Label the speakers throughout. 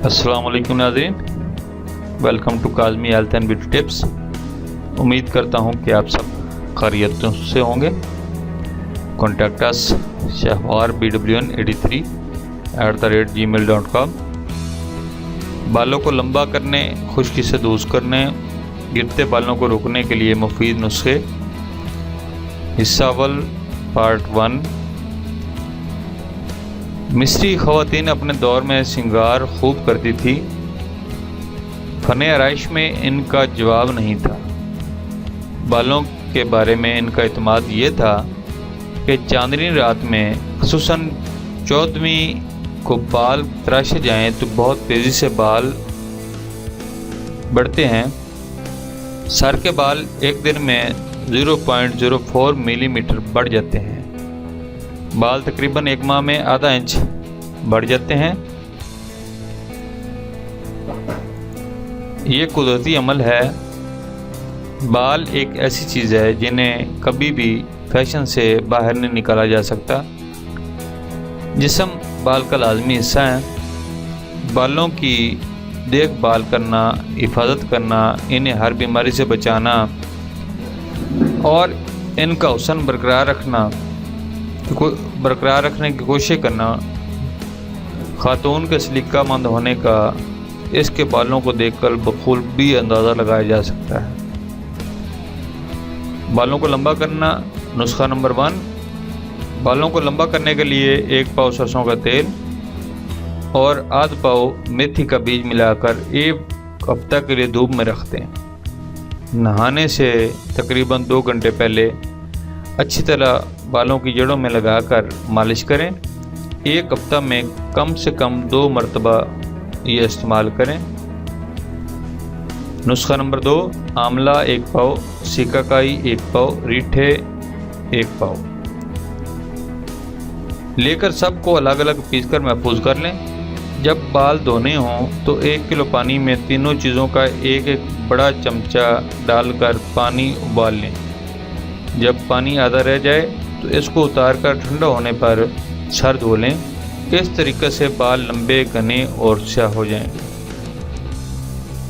Speaker 1: अस्सलाम वालेकुम नाज़रीन, welcome to Kazmi health and beauty tips. उम्मीद करता हूँ कि आप सब खैरियतों से होंगे। Contact us shahwarbwn83@gmail.com। बालों को लंबा करने, खुश्की से दूर करने, गिरते बालों को रोकने के लिए मुफीद नुस्खे। हिस्सा अव्वल पार्ट 1। मिस्री ख़वातीन अपने दौर में श्रृंगार खूब करती थी, फ़ने आराइश में इनका जवाब नहीं था। बालों के बारे में इनका इत्मीनान ये था कि चांदनी रात में ख़ुसूसन 14वीं को बाल तराशे जाएं तो बहुत तेज़ी से बाल बढ़ते हैं। सर के बाल एक दिन में 0.04 मिलीमीटर बढ़ जाते हैं। बाल तकरीबन एक माह में आधा इंच बढ़ जाते हैं। ये कुदरती अमल है। बाल एक ऐसी चीज़ है जिन्हें कभी भी फैशन से बाहर नहीं निकाला जा सकता। जिस्म बाल का लाजमी हिस्सा है। बालों की देखभाल करना, हिफाजत करना, इन्हें हर बीमारी से बचाना और इनका हुस्न बरकरार रखने की कोशिश करना खातून के सलीका मंद होने का इसके बालों को देखकर बखूबी अंदाज़ा लगाया जा सकता है। बालों को लंबा करना। नुस्खा नंबर 1। बालों को लंबा करने के लिए 1 पाव सरसों का तेल और आध पाव मेथी का बीज मिलाकर 1 हफ्ता के लिए धूप में रख दें। नहाने से तकरीबन 2 घंटे पहले अच्छी तरह बालों की जड़ों में लगाकर मालिश करें। 1 हफ्ता में कम से कम 2 मरतबा ये इस्तेमाल करें। नुस्खा नंबर 2। आंवला 1 पाव, सिकाकाई 1 पाव, रीठे 1 पाव लेकर सबको अलग अलग पीसकर महफूज कर लें। जब बाल धोने हों तो 1 किलो पानी में तीनों चीज़ों का 1-1 बड़ा चमचा डालकर पानी उबाल लें। जब पानी आधा रह जाए तो इसको उतारकर ठंडा होने पर सर धो लें। इस तरीके से बाल लंबे, घने और स्याह हो जाएंगे।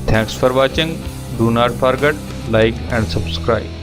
Speaker 1: Thanks for watching. Do not forget like and subscribe.